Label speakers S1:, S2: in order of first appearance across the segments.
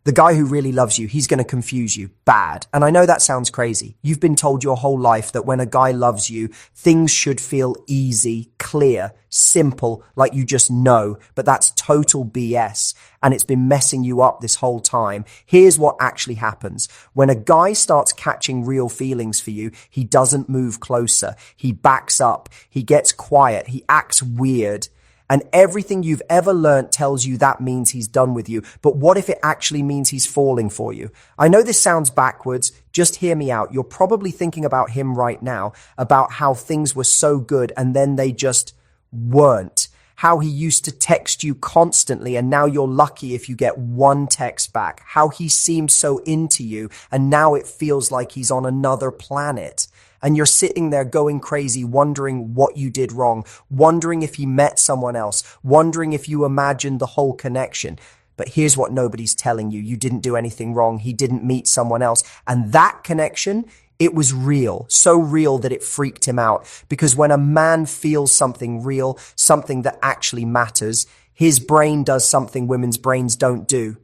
S1: The guy who really loves you, he's going to confuse you bad. And I know that sounds crazy. You've been told your whole life that when a guy loves you, things should feel easy, clear, simple, like you just know. But that's total BS. And it's been messing you up this whole time. Here's what actually happens. When a guy starts catching real feelings for you, he doesn't move closer. He backs up. He gets quiet. He acts weird. And everything you've ever learned tells you that means he's done with you. But what if it actually means he's falling for you? I know this sounds backwards. Just hear me out. You're probably thinking about him right now, about how things were so good and then they just weren't. How he used to text you constantly and now you're lucky if you get one text back. How he seemed so into you and now it feels like he's on another planet. And you're sitting there going crazy, wondering what you did wrong, wondering if he met someone else, wondering if you imagined the whole connection. But here's what nobody's telling you. You didn't do anything wrong. He didn't meet someone else. And that connection, it was real, so real that it freaked him out. Because when a man feels something real, something that actually matters, his brain does something women's brains don't do.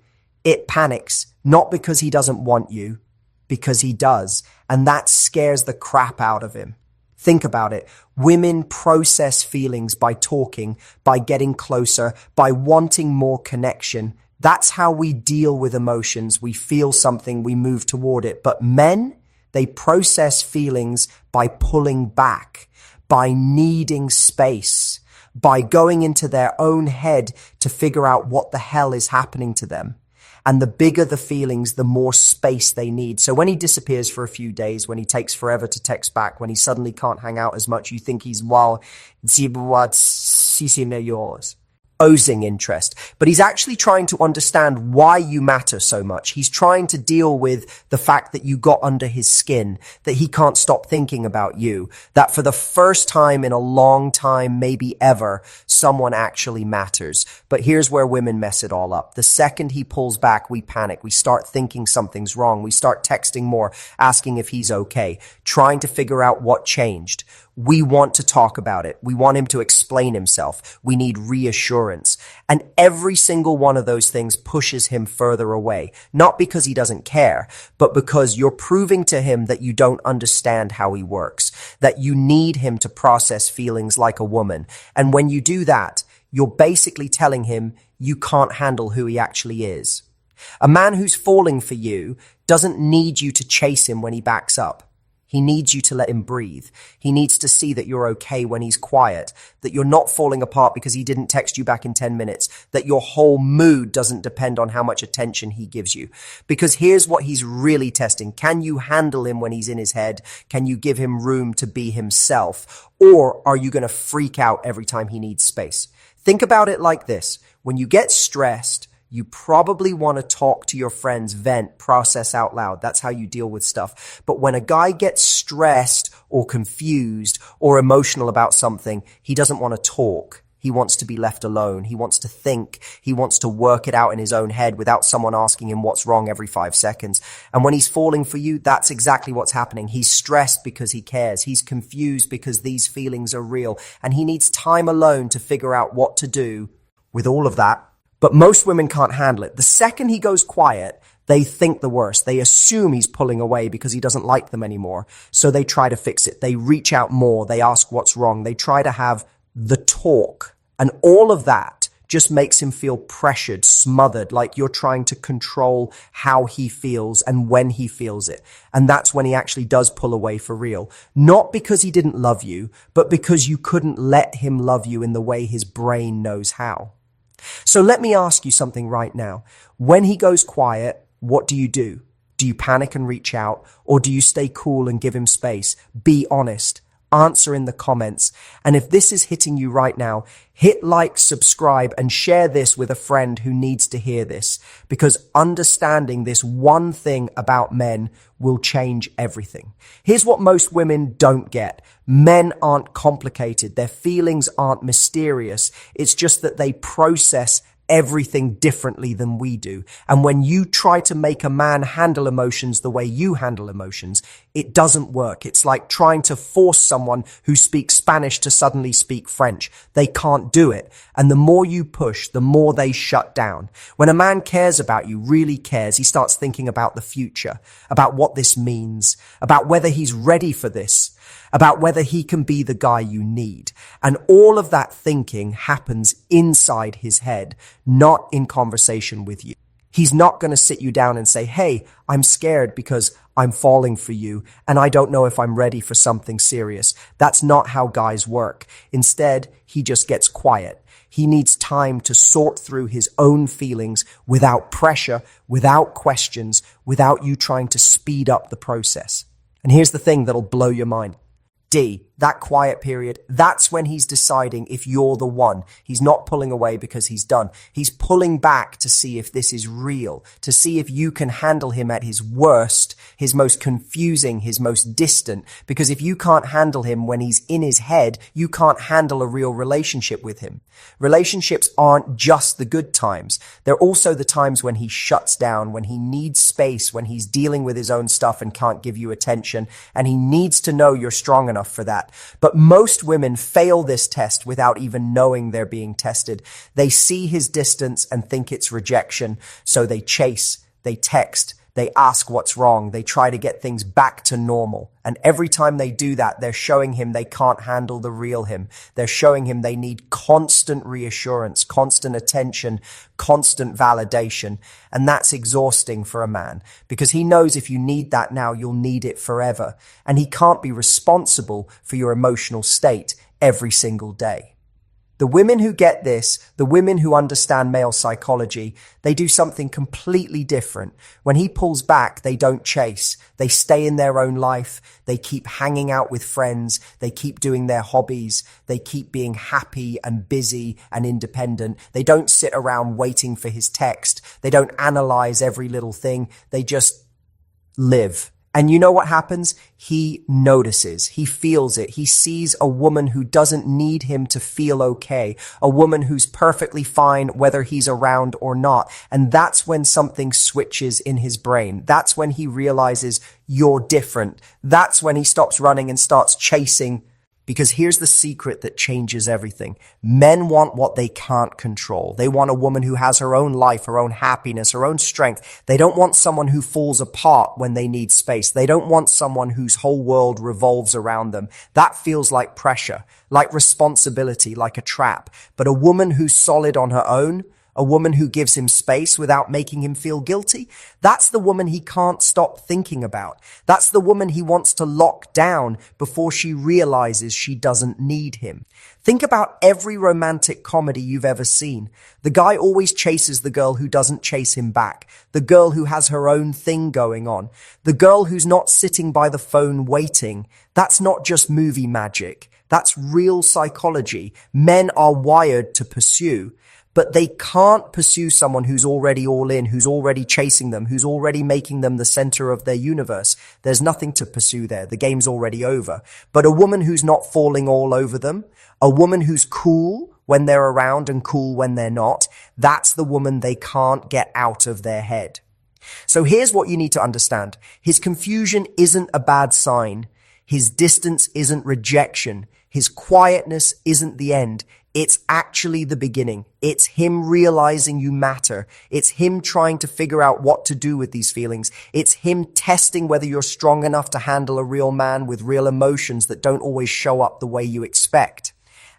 S1: It panics, not because he doesn't want you, because he does. And that scares the crap out of him. Think about it. Women process feelings by talking, by getting closer, by wanting more connection. That's how we deal with emotions. We feel something, we move toward it. But men, they process feelings by pulling back, by needing space, by going into their own head to figure out what the hell is happening to them. And the bigger the feelings, the more space they need. So when he disappears for a few days, when he takes forever to text back, when he suddenly can't hang out as much, you think he's, yours. Oozing interest. But he's actually trying to understand why you matter so much. He's trying to deal with the fact that you got under his skin, that he can't stop thinking about you, that for the first time in a long time, maybe ever, someone actually matters. But here's where women mess it all up. The second he pulls back, we panic. We start thinking something's wrong. We start texting more, asking if he's okay, trying to figure out what changed. We want to talk about it. We want him to explain himself. We need reassurance. And every single one of those things pushes him further away. Not because he doesn't care, but because you're proving to him that you don't understand how he works, that you need him to process feelings like a woman. And when you do that, you're basically telling him you can't handle who he actually is. A man who's falling for you doesn't need you to chase him when he backs up. He needs you to let him breathe. He needs to see that you're okay when he's quiet, that you're not falling apart because he didn't text you back in 10 minutes, that your whole mood doesn't depend on how much attention he gives you. Because here's what he's really testing. Can you handle him when he's in his head? Can you give him room to be himself? Or are you going to freak out every time he needs space? Think about it like this. When you get stressed, you probably want to talk to your friends, vent, process out loud. That's how you deal with stuff. But when a guy gets stressed or confused or emotional about something, he doesn't want to talk. He wants to be left alone. He wants to think. He wants to work it out in his own head without someone asking him what's wrong every 5 seconds. And when he's falling for you, that's exactly what's happening. He's stressed because he cares. He's confused because these feelings are real. And he needs time alone to figure out what to do with all of that. But most women can't handle it. The second he goes quiet, they think the worst. They assume he's pulling away because he doesn't like them anymore. So they try to fix it. They reach out more. They ask what's wrong. They try to have the talk. And all of that just makes him feel pressured, smothered, like you're trying to control how he feels and when he feels it. And that's when he actually does pull away for real. Not because he didn't love you, but because you couldn't let him love you in the way his brain knows how. So let me ask you something right now. When he goes quiet, what do you do? Do you panic and reach out, or do you stay cool and give him space? Be honest. Answer in the comments. And if this is hitting you right now, hit like, subscribe, and share this with a friend who needs to hear this, because understanding this one thing about men will change everything. Here's what most women don't get. Men aren't complicated. Their feelings aren't mysterious. It's just that they process everything differently than we do. And when you try to make a man handle emotions the way you handle emotions, it doesn't work. It's like trying to force someone who speaks Spanish to suddenly speak French. They can't do it. And the more you push, the more they shut down. When a man cares about you, really cares, he starts thinking about the future, about what this means, about whether he's ready for this, about whether he can be the guy you need. And all of that thinking happens inside his head, not in conversation with you. He's not going to sit you down and say, hey, I'm scared because I'm falling for you and I don't know if I'm ready for something serious. That's not how guys work. Instead, he just gets quiet. He needs time to sort through his own feelings without pressure, without questions, without you trying to speed up the process. And here's the thing that'll blow your mind. D, that quiet period, that's when he's deciding if you're the one. He's not pulling away because he's done. He's pulling back to see if this is real, to see if you can handle him at his worst, his most confusing, his most distant. Because if you can't handle him when he's in his head, you can't handle a real relationship with him. Relationships aren't just the good times. They're also the times when he shuts down, when he needs space, when he's dealing with his own stuff and can't give you attention. And he needs to know you're strong enough for that. But most women fail this test without even knowing they're being tested. They see his distance and think it's rejection. So they chase, they text, they ask what's wrong. They try to get things back to normal. And every time they do that, they're showing him they can't handle the real him. They're showing him they need constant reassurance, constant attention, constant validation. And that's exhausting for a man because he knows if you need that now, you'll need it forever. And he can't be responsible for your emotional state every single day. The women who get this, the women who understand male psychology, they do something completely different. When he pulls back, they don't chase. They stay in their own life. They keep hanging out with friends. They keep doing their hobbies. They keep being happy and busy and independent. They don't sit around waiting for his text. They don't analyze every little thing. They just live. And you know what happens? He notices, he feels it. He sees a woman who doesn't need him to feel okay, a woman who's perfectly fine whether he's around or not. And that's when something switches in his brain. That's when he realizes you're different. That's when he stops running and starts chasing. Because here's the secret that changes everything. Men want what they can't control. They want a woman who has her own life, her own happiness, her own strength. They don't want someone who falls apart when they need space. They don't want someone whose whole world revolves around them. That feels like pressure, like responsibility, like a trap. But a woman who's solid on her own, a woman who gives him space without making him feel guilty, that's the woman he can't stop thinking about. That's the woman he wants to lock down before she realizes she doesn't need him. Think about every romantic comedy you've ever seen. The guy always chases the girl who doesn't chase him back. The girl who has her own thing going on. The girl who's not sitting by the phone waiting. That's not just movie magic. That's real psychology. Men are wired to pursue. But they can't pursue someone who's already all in, who's already chasing them, who's already making them the center of their universe. There's nothing to pursue there. The game's already over. But a woman who's not falling all over them, a woman who's cool when they're around and cool when they're not, that's the woman they can't get out of their head. So here's what you need to understand. His confusion isn't a bad sign. His distance isn't rejection. His quietness isn't the end. It's actually the beginning. It's him realizing you matter. It's him trying to figure out what to do with these feelings. It's him testing whether you're strong enough to handle a real man with real emotions that don't always show up the way you expect.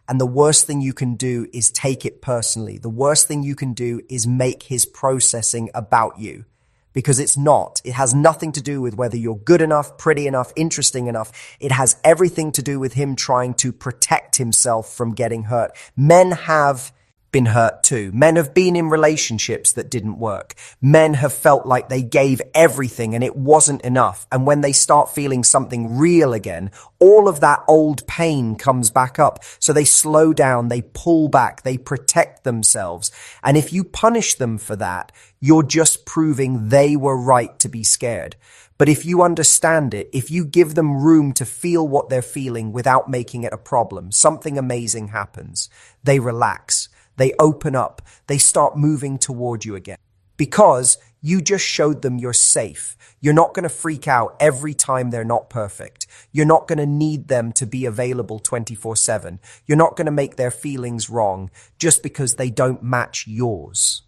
S1: And the worst thing you can do is take it personally. The worst thing you can do is make his processing about you. Because it's not. It has nothing to do with whether you're good enough, pretty enough, interesting enough. It has everything to do with him trying to protect himself from getting hurt. Men have been hurt too. Men have been in relationships that didn't work. Men have felt like they gave everything and it wasn't enough. And when they start feeling something real again, all of that old pain comes back up. So they slow down, they pull back, they protect themselves. And if you punish them for that, you're just proving they were right to be scared. But if you understand it, if you give them room to feel what they're feeling without making it a problem, something amazing happens. They relax. They open up. They start moving toward you again. Because you just showed them you're safe. You're not going to freak out every time they're not perfect. You're not going to need them to be available 24/7. You're not going to make their feelings wrong just because they don't match yours.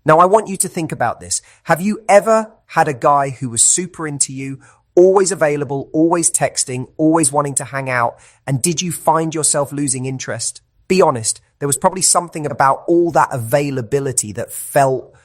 S1: Now, I want you to think about this. Have you ever had a guy who was super into you, always available, always texting, always wanting to hang out, and did you find yourself losing interest? Be honest. There was probably something about all that availability that felt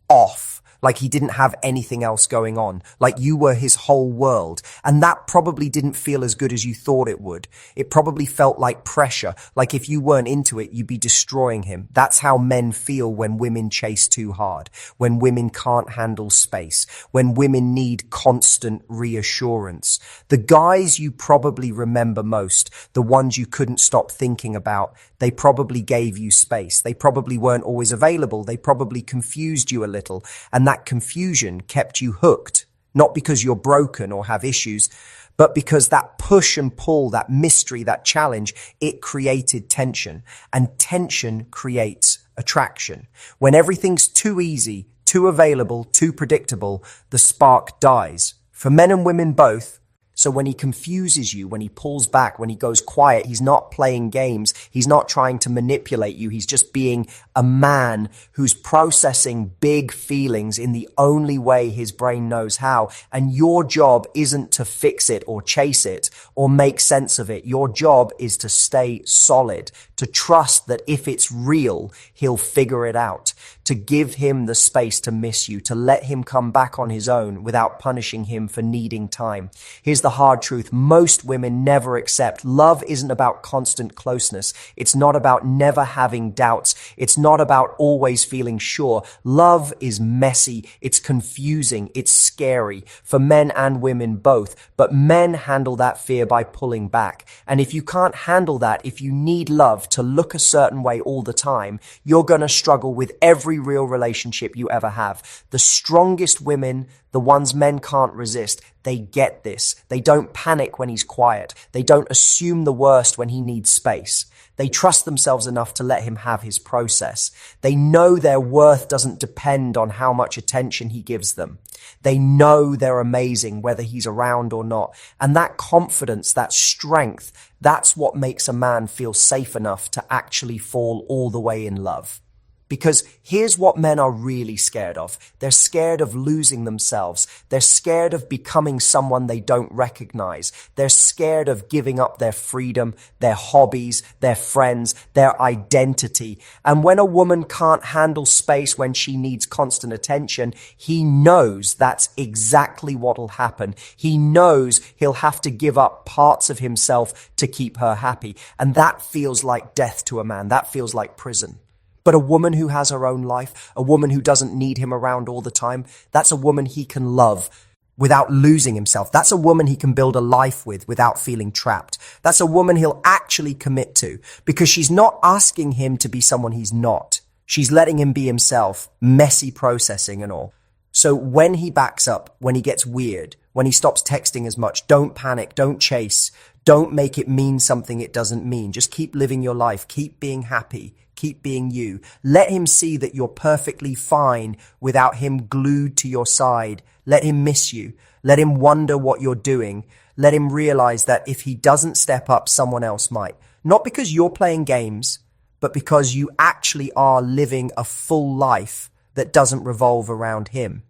S1: off, like he didn't have anything else going on, like you were his whole world. And that probably didn't feel as good as you thought it would. It probably felt like pressure, like if you weren't into it, you'd be destroying him. That's how men feel when women chase too hard, when women can't handle space, when women need constant reassurance. The guys you probably remember most, the ones you couldn't stop thinking about, they probably gave you space. They probably weren't always available. They probably confused you a little. And that confusion kept you hooked, not because you're broken or have issues, but because that push and pull, that mystery, that challenge, it created tension. And tension creates attraction. When everything's too easy, too available, too predictable, the spark dies. For men and women both. So when he confuses you, when he pulls back, when he goes quiet, he's not playing games. He's not trying to manipulate you. He's just being a man who's processing big feelings in the only way his brain knows how. And your job isn't to fix it or chase it or make sense of it. Your job is to stay solid, to trust that if it's real, he'll figure it out, to give him the space to miss you, to let him come back on his own without punishing him for needing time. Here's the hard truth. Most women never accept. Love isn't about constant closeness. It's not about never having doubts. It's not about always feeling sure. Love is messy. It's confusing. It's scary for men and women both. But men handle that fear by pulling back. And if you can't handle that, if you need love to look a certain way all the time, you're going to struggle with every real relationship you ever have. The strongest women, the ones men can't resist, they get this. They don't panic when he's quiet. They don't assume the worst when he needs space. They trust themselves enough to let him have his process. They know their worth doesn't depend on how much attention he gives them. They know they're amazing whether he's around or not. And that confidence, that strength, that's what makes a man feel safe enough to actually fall all the way in love. Because here's what men are really scared of. They're scared of losing themselves. They're scared of becoming someone they don't recognize. They're scared of giving up their freedom, their hobbies, their friends, their identity. And when a woman can't handle space when she needs constant attention, he knows that's exactly what'll happen. He knows he'll have to give up parts of himself to keep her happy. And that feels like death to a man. That feels like prison. But a woman who has her own life, a woman who doesn't need him around all the time, that's a woman he can love without losing himself. That's a woman he can build a life with without feeling trapped. That's a woman he'll actually commit to because she's not asking him to be someone he's not. She's letting him be himself, messy processing and all. So when he backs up, when he gets weird, when he stops texting as much, don't panic, don't chase, don't make it mean something it doesn't mean. Just keep living your life, keep being happy. Keep being you. Let him see that you're perfectly fine without him glued to your side. Let him miss you. Let him wonder what you're doing. Let him realize that if he doesn't step up, someone else might. Not because you're playing games, but because you actually are living a full life that doesn't revolve around him.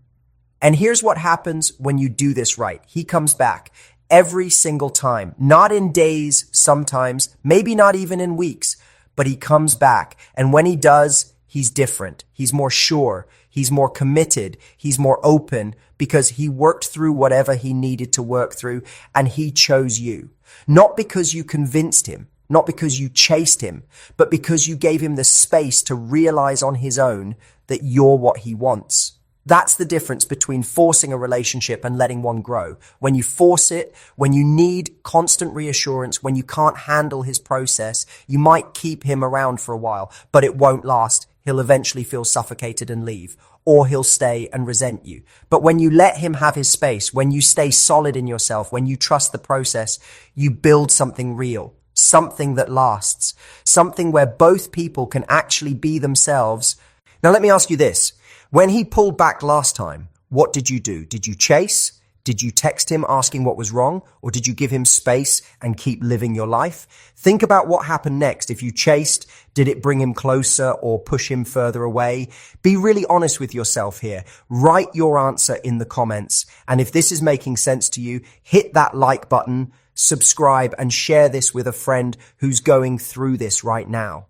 S1: And here's what happens when you do this right. He comes back every single time, not in days, sometimes, maybe not even in weeks. But he comes back. And when he does, he's different. He's more sure. He's more committed. He's more open because he worked through whatever he needed to work through and he chose you. Not because you convinced him, not because you chased him, but because you gave him the space to realize on his own that you're what he wants. That's the difference between forcing a relationship and letting one grow. When you force it, when you need constant reassurance, when you can't handle his process, you might keep him around for a while, but it won't last. He'll eventually feel suffocated and leave, or he'll stay and resent you. But when you let him have his space, when you stay solid in yourself, when you trust the process, you build something real. something that lasts, something where both people can actually be themselves. Now, let me ask you this. When he pulled back last time, what did you do? Did you chase? Did you text him asking what was wrong? Or did you give him space and keep living your life? Think about what happened next. If you chased, did it bring him closer or push him further away? Be really honest with yourself here. Write your answer in the comments. And if this is making sense to you, hit that like button, subscribe, and share this with a friend who's going through this right now.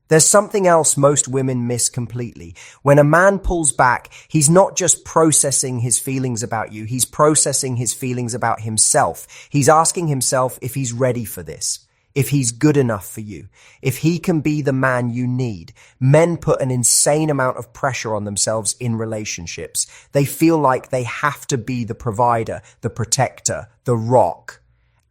S1: There's something else most women miss completely. When a man pulls back, he's not just processing his feelings about you, he's processing his feelings about himself. He's asking himself if he's ready for this, if he's good enough for you, if he can be the man you need. Men put an insane amount of pressure on themselves in relationships. They feel like they have to be the provider, the protector, the rock.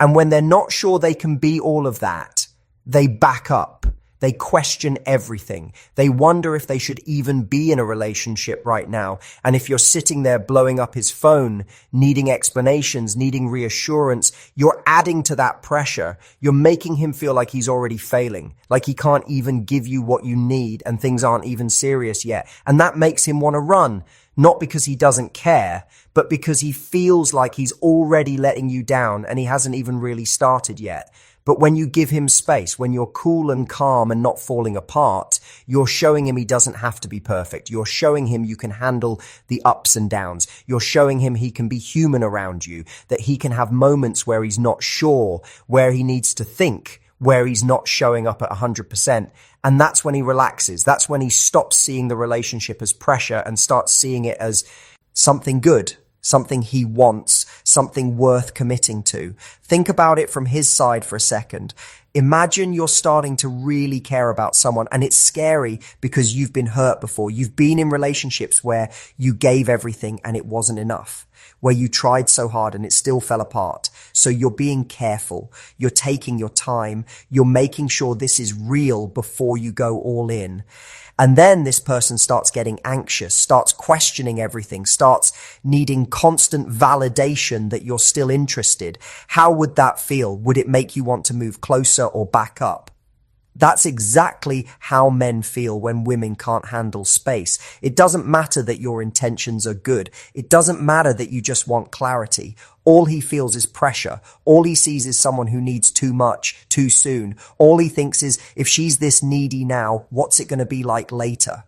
S1: And when they're not sure they can be all of that, they back up. They question everything. They wonder if they should even be in a relationship right now. And if you're sitting there blowing up his phone, needing explanations, needing reassurance, you're adding to that pressure. You're making him feel like he's already failing, like he can't even give you what you need and things aren't even serious yet. And that makes him want to run, not because he doesn't care, but because he feels like he's already letting you down and he hasn't even really started yet. But when you give him space, when you're cool and calm and not falling apart, you're showing him he doesn't have to be perfect. You're showing him you can handle the ups and downs. You're showing him he can be human around you, that he can have moments where he's not sure, where he needs to think, where he's not showing up at 100%. And that's when he relaxes. That's when he stops seeing the relationship as pressure and starts seeing it as something good, something he wants, something worth committing to. Think about it from his side for a second. Imagine you're starting to really care about someone, and it's scary because you've been hurt before. You've been in relationships where you gave everything and it wasn't enough, where you tried so hard and it still fell apart. So you're being careful. You're taking your time. You're making sure this is real before you go all in. And then this person starts getting anxious, starts questioning everything, starts needing constant validation that you're still interested. How would that feel? Would it make you want to move closer or back up? That's exactly how men feel when women can't handle space. It doesn't matter that your intentions are good. It doesn't matter that you just want clarity. All he feels is pressure. All he sees is someone who needs too much, too soon. All he thinks is, if she's this needy now, what's it going to be like later?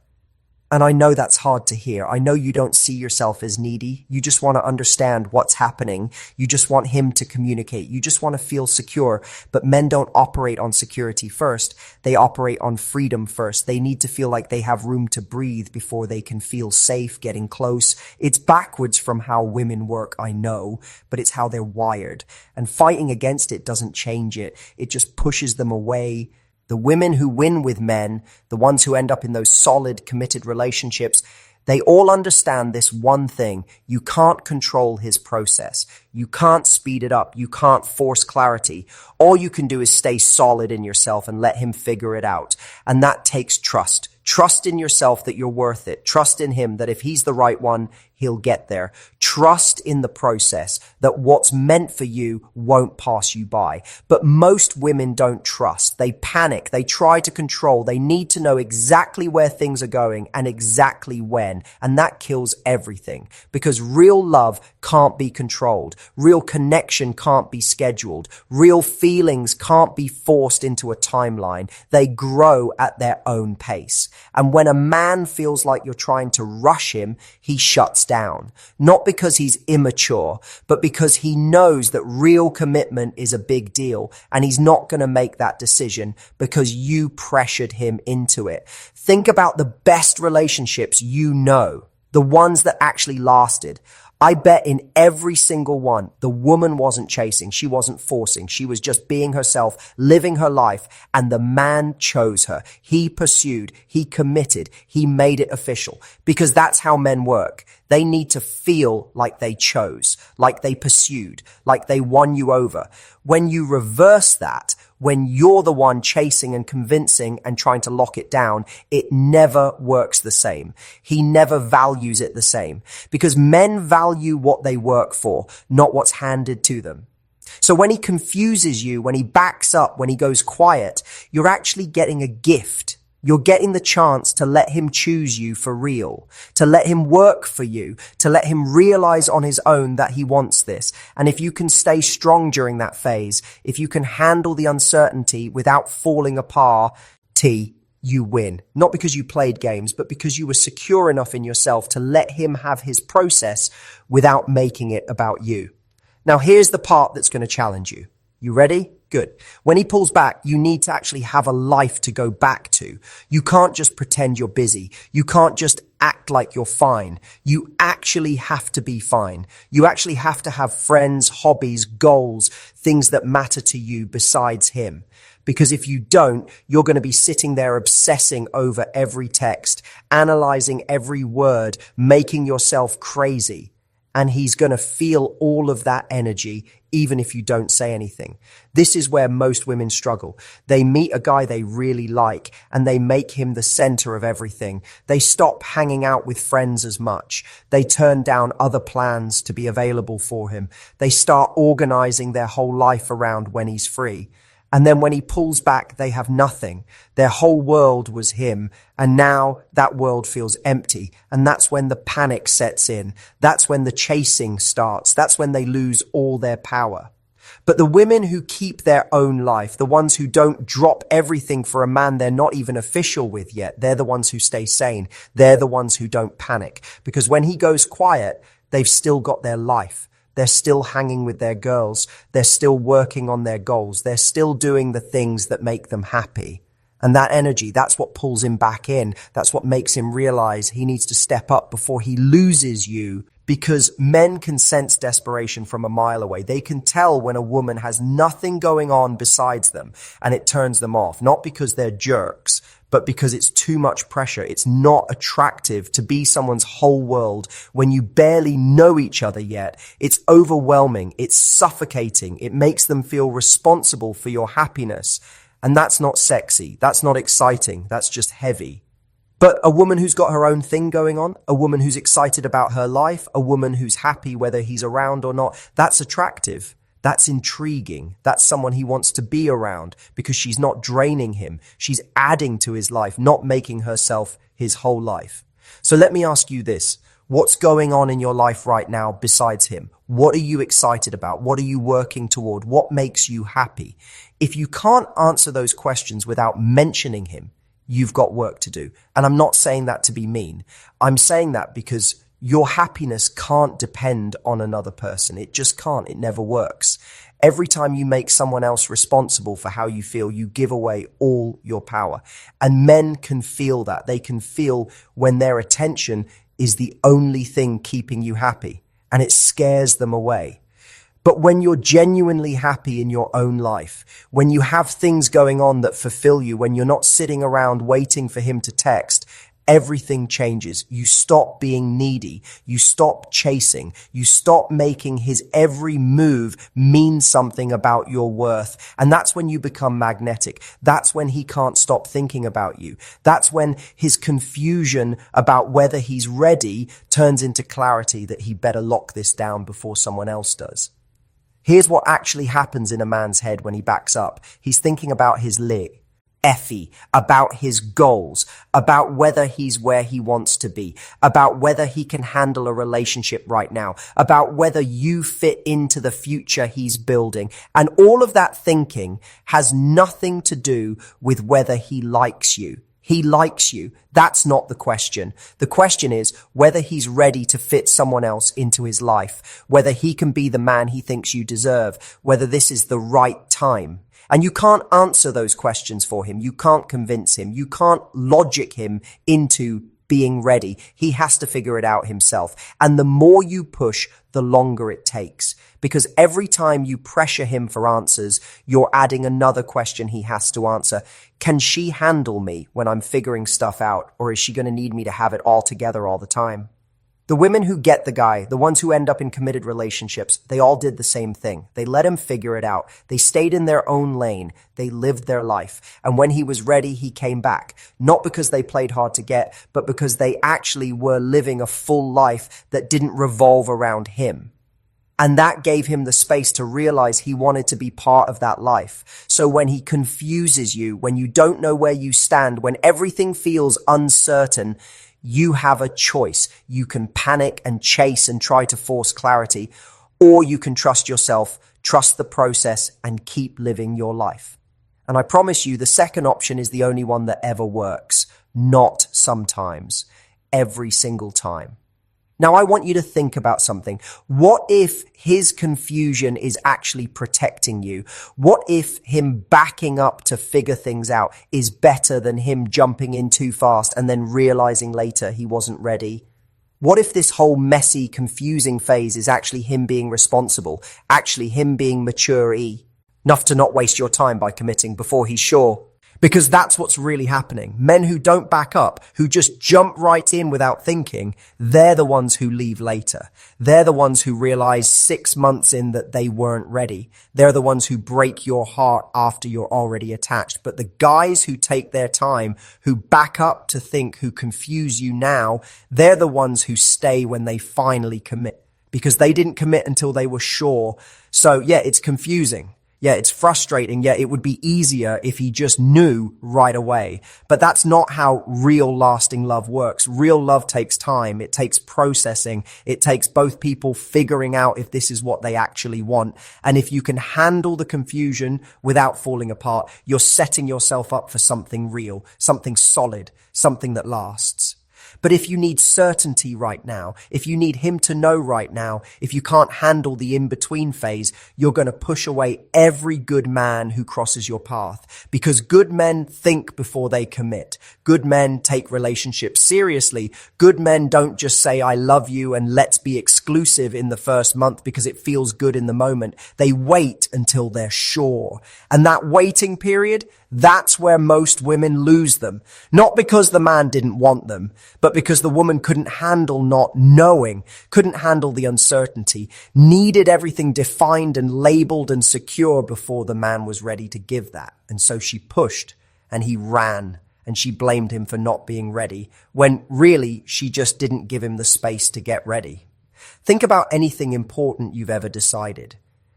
S1: And I know that's hard to hear. I know you don't see yourself as needy. You just want to understand what's happening. You just want him to communicate. You just want to feel secure. But men don't operate on security first. They operate on freedom first. They need to feel like they have room to breathe before they can feel safe getting close. It's backwards from how women work, I know, but it's how they're wired. And fighting against it doesn't change it. It just pushes them away. The women who win with men, the ones who end up in those solid, committed relationships, they all understand this one thing. You can't control his process. You can't speed it up. You can't force clarity. All you can do is stay solid in yourself and let him figure it out. And that takes trust. Trust in yourself that you're worth it. Trust in him that if he's the right one, he'll get there. Trust in the process that what's meant for you won't pass you by. But most women don't trust. They panic. They try to control. They need to know exactly where things are going and exactly when. And that kills everything, because real love can't be controlled. Real connection can't be scheduled. Real feelings can't be forced into a timeline. They grow at their own pace. And when a man feels like you're trying to rush him, he shuts down. Not because he's immature, but because he knows that real commitment is a big deal, and he's not going to make that decision because you pressured him into it. Think about the best relationships you know, the ones that actually lasted. I bet in every single one, the woman wasn't chasing, she wasn't forcing, she was just being herself, living her life, and the man chose her. He pursued, he committed, he made it official, because that's how men work. They need to feel like they chose, like they pursued, like they won you over. When you reverse that, when you're the one chasing and convincing and trying to lock it down, it never works the same. He never values it the same, because men value what they work for, not what's handed to them. So when he confuses you, when he backs up, when he goes quiet, you're actually getting a gift. You're getting the chance to let him choose you for real, to let him work for you, to let him realize on his own that he wants this. And if you can stay strong during that phase, if you can handle the uncertainty without falling apart, you win. Not because you played games, but because you were secure enough in yourself to let him have his process without making it about you. Now, here's the part that's going to challenge you. You ready? Good. When he pulls back, you need to actually have a life to go back to. You can't just pretend you're busy. You can't just act like you're fine. You actually have to be fine. You actually have to have friends, hobbies, goals, things that matter to you besides him. Because if you don't, you're going to be sitting there obsessing over every text, analyzing every word, making yourself crazy. And he's going to feel all of that energy, even if you don't say anything. This is where most women struggle. They meet a guy they really like, and they make him the center of everything. They stop hanging out with friends as much. They turn down other plans to be available for him. They start organizing their whole life around when he's free. And then when he pulls back, they have nothing. Their whole world was him. And now that world feels empty. And that's when the panic sets in. That's when the chasing starts. That's when they lose all their power. But the women who keep their own life, the ones who don't drop everything for a man they're not even official with yet, they're the ones who stay sane. They're the ones who don't panic. Because when he goes quiet, they've still got their life. They're still hanging with their girls. They're still working on their goals. They're still doing the things that make them happy. And that energy, that's what pulls him back in. That's what makes him realize he needs to step up before he loses you. Because men can sense desperation from a mile away. They can tell when a woman has nothing going on besides them, and it turns them off. Not because they're jerks, but because it's too much pressure. It's not attractive to be someone's whole world when you barely know each other yet. It's overwhelming. It's suffocating. It makes them feel responsible for your happiness. And that's not sexy. That's not exciting. That's just heavy. But a woman who's got her own thing going on, a woman who's excited about her life, a woman who's happy whether he's around or not, that's attractive. That's intriguing. That's someone he wants to be around because she's not draining him. She's adding to his life, not making herself his whole life. So let me ask you this. What's going on in your life right now besides him? What are you excited about? What are you working toward? What makes you happy? If you can't answer those questions without mentioning him, you've got work to do. And I'm not saying that to be mean. I'm saying that because your happiness can't depend on another person. It just can't. It never works. Every time you make someone else responsible for how you feel, you give away all your power. And men can feel that. They can feel when their attention is the only thing keeping you happy, and it scares them away. But when you're genuinely happy in your own life, when you have things going on that fulfill you, when you're not sitting around waiting for him to text, everything changes. You stop being needy. You stop chasing. You stop making his every move mean something about your worth. And that's when you become magnetic. That's when he can't stop thinking about you. That's when his confusion about whether he's ready turns into clarity that he better lock this down before someone else does. Here's what actually happens in a man's head when he backs up. He's thinking about his lick. Effie, about his goals, about whether he's where he wants to be, about whether he can handle a relationship right now, about whether you fit into the future he's building. And all of that thinking has nothing to do with whether he likes you. He likes you. That's not the question. The question is whether he's ready to fit someone else into his life, whether he can be the man he thinks you deserve, whether this is the right time. And you can't answer those questions for him. You can't convince him. You can't logic him into being ready. He has to figure it out himself. And the more you push, the longer it takes. Because every time you pressure him for answers, you're adding another question he has to answer. Can she handle me when I'm figuring stuff out? Or is she going to need me to have it all together all the time? The women who get the guy, the ones who end up in committed relationships, they all did the same thing. They let him figure it out. They stayed in their own lane. They lived their life. And when he was ready, he came back. Not because they played hard to get, but because they actually were living a full life that didn't revolve around him. And that gave him the space to realize he wanted to be part of that life. So when he confuses you, when you don't know where you stand, when everything feels uncertain, you have a choice. You can panic and chase and try to force clarity, or you can trust yourself, trust the process, and keep living your life. And I promise you, the second option is the only one that ever works. Not sometimes. Every single time. Now, I want you to think about something. What if his confusion is actually protecting you? What if him backing up to figure things out is better than him jumping in too fast and then realizing later he wasn't ready? What if this whole messy, confusing phase is actually him being responsible, actually him being mature-y, enough to not waste your time by committing before he's sure? Because that's what's really happening. Men who don't back up, who just jump right in without thinking, they're the ones who leave later. They're the ones who realize 6 months in that they weren't ready. They're the ones who break your heart after you're already attached. But the guys who take their time, who back up to think, who confuse you now, they're the ones who stay when they finally commit. Because they didn't commit until they were sure. So yeah, it's confusing. Yeah, it's frustrating. Yeah, it would be easier if he just knew right away. But that's not how real lasting love works. Real love takes time. It takes processing. It takes both people figuring out if this is what they actually want. And if you can handle the confusion without falling apart, you're setting yourself up for something real, something solid, something that lasts. But if you need certainty right now, if you need him to know right now, if you can't handle the in-between phase, you're going to push away every good man who crosses your path. Because good men think before they commit. Good men take relationships seriously. Good men don't just say, I love you and let's be exclusive in the first month because it feels good in the moment. They wait until they're sure. And that waiting period, that's where most women lose them. Not because the man didn't want them, but because the woman couldn't handle not knowing, couldn't handle the uncertainty, needed everything defined and labeled and secure before the man was ready to give that. And so she pushed and he ran and she blamed him for not being ready when really she just didn't give him the space to get ready. Think about anything important you've ever decided.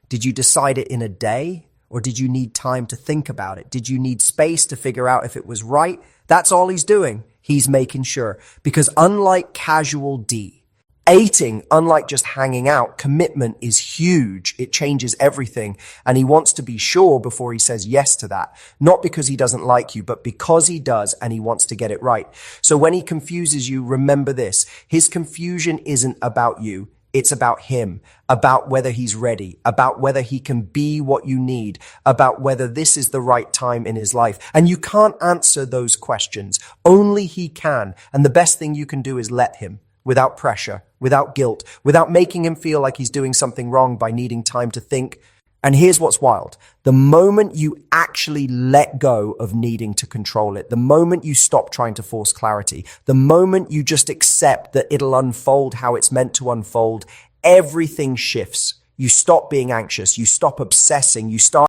S1: Did you decide it in a day? Or did you need time to think about it? Did you need space to figure out if it was right? That's all he's doing. He's making sure. Because unlike casual dating, unlike just hanging out, commitment is huge. It changes everything. And he wants to be sure before he says yes to that. Not because he doesn't like you, but because he does and he wants to get it right. So when he confuses you, remember this. His confusion isn't about you. It's about him, about whether he's ready, about whether he can be what you need, about whether this is the right time in his life. And you can't answer those questions. Only he can. And the best thing you can do is let him, without pressure, without guilt, without making him feel like he's doing something wrong by needing time to think. And here's what's wild. The moment you actually let go of needing to control it, the moment you stop trying to force clarity, the moment you just accept that it'll unfold how it's meant to unfold, everything shifts. You stop being anxious. You stop obsessing. You start